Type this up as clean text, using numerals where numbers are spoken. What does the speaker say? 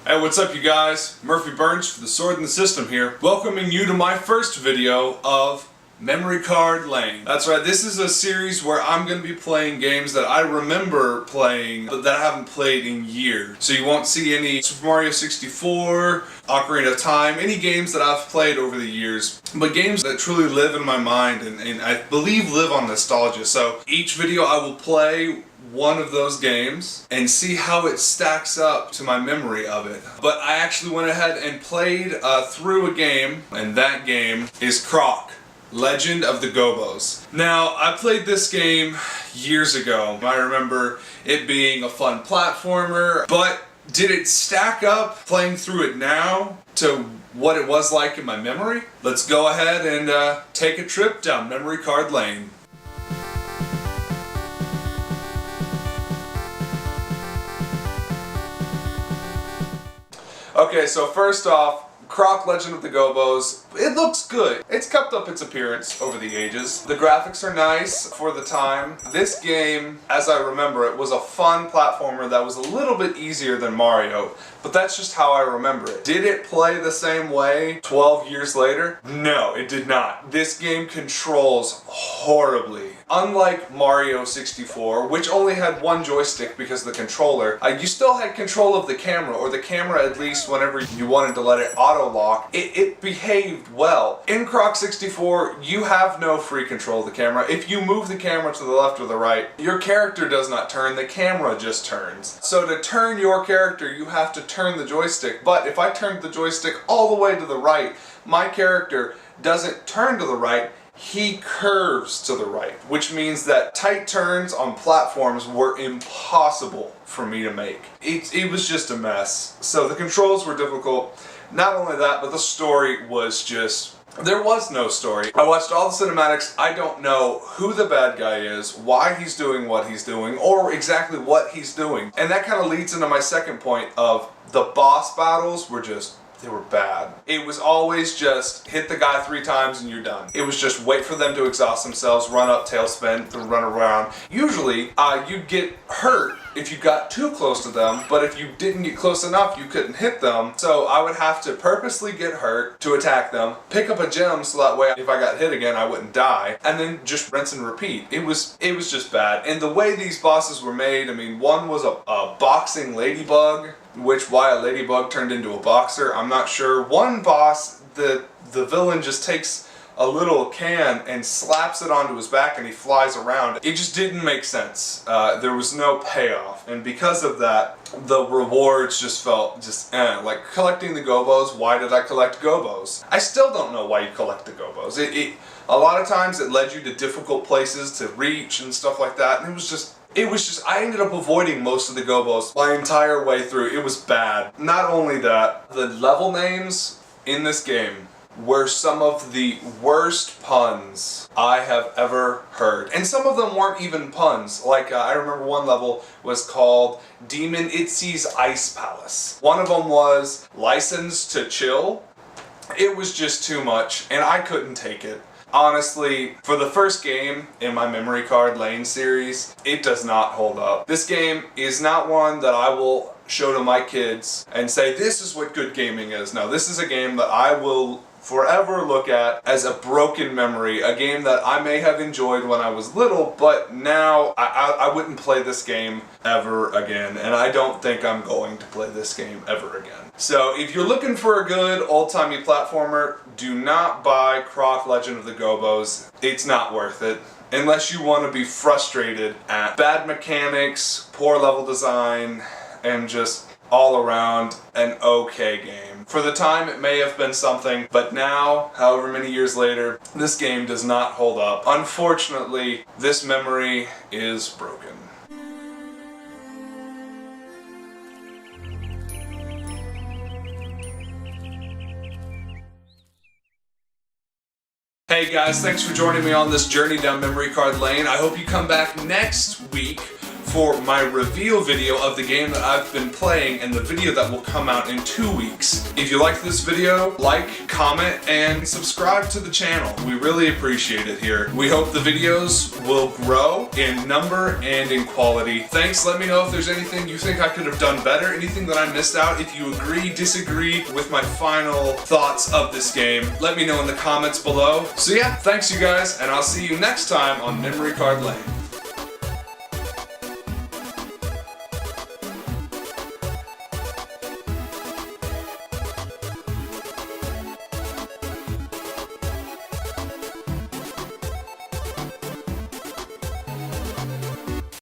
Hey, what's up you guys? Murphy Burns for the Sword in the System here, welcoming you to my first video of Memory Card Lane. That's right, this is a series where I'm going to be playing games that I remember playing but that I haven't played in years. So you won't see any Super Mario 64, Ocarina of Time, any games that I've played over the years, but games that truly live in my mind and I believe live on nostalgia. So each video I will play one of those games and see how it stacks up to my memory of it. But I actually went ahead and played through a game, and that game is Croc, Legend of the Gobbos. Now, I played this game years ago. I remember it being a fun platformer, but did it stack up playing through it now to what it was like in my memory? Let's go ahead and take a trip down Memory Card Lane. Okay, so first off, Croc Legend of the Gobbos, it looks good. It's kept up its appearance over the ages. The graphics are nice for the time. This game, as I remember it, was a fun platformer that was a little bit easier than Mario, but that's just how I remember it. Did it play the same way 12 years later? No, it did not. This game controls horribly. Unlike Mario 64, which only had one joystick because of the controller, you still had control of the camera, or the camera at least whenever you wanted to let it auto-lock. It behaved well. In Croc 64, you have no free control of the camera. If you move the camera to the left or the right, your character does not turn, the camera just turns. So to turn your character, you have to turn the joystick, but if I turned the joystick all the way to the right, my character doesn't turn to the right, he curves to the right, which means that tight turns on platforms were impossible for me to make. It was just a mess. So the controls were difficult. Not only that, but the story was just... there was no story. I watched all the cinematics. I don't know who the bad guy is, why he's doing what he's doing, or exactly what he's doing. And that kind of leads into my second point of the boss battles were just... they were bad. It was always just hit the guy 3 times and you're done. It was just wait for them to exhaust themselves, run up, tailspin, to run around. Usually, you'd get hurt if you got too close to them, but if you didn't get close enough, you couldn't hit them. So I would have to purposely get hurt to attack them, pick up a gem so that way if I got hit again, I wouldn't die, and then just rinse and repeat. It was just bad. And the way these bosses were made, I mean, one was a boxing ladybug, which why a ladybug turned into a boxer, I'm not sure. One boss, the villain just takes a little can and slaps it onto his back and he flies around. It just didn't make sense. There was no payoff, and because of that, the rewards just felt like collecting the Gobbos. Why did I collect Gobbos? I still don't know why you collect the Gobbos. A lot of times it led you to difficult places to reach and stuff like that, and it was just, I ended up avoiding most of the Gobbos my entire way through. It was bad. Not only that, the level names in this game were some of the worst puns I have ever heard. And some of them weren't even puns. Like, I remember one level was called Demon Itzy's Ice Palace. One of them was License to Chill. It was just too much, and I couldn't take it. Honestly, for the first game in my Memory Card Lane series, it does not hold up. This game is not one that I will show to my kids and say, this is what good gaming is. No, this is a game that I will forever look at as a broken memory, a game that I may have enjoyed when I was little, but now I wouldn't play this game ever again, and I don't think I'm going to play this game ever again. So if you're looking for a good old-timey platformer, do not buy Croc Legend of the Gobbos. It's not worth it. Unless you want to be frustrated at bad mechanics, poor level design, and just all around an okay game. For the time it may have been something, but now, however many years later, this game does not hold up. Unfortunately, this memory is broken. Hey guys, thanks for joining me on this journey down Memory Card Lane. I hope you come back next week for my reveal video of the game that I've been playing and the video that will come out in 2 weeks. If you liked this video, like, comment, and subscribe to the channel. We really appreciate it here. We hope the videos will grow in number and in quality. Thanks. Let me know if there's anything you think I could have done better, anything that I missed out. If you agree, disagree with my final thoughts of this game, let me know in the comments below. So yeah, thanks you guys, and I'll see you next time on Memory Card Lane.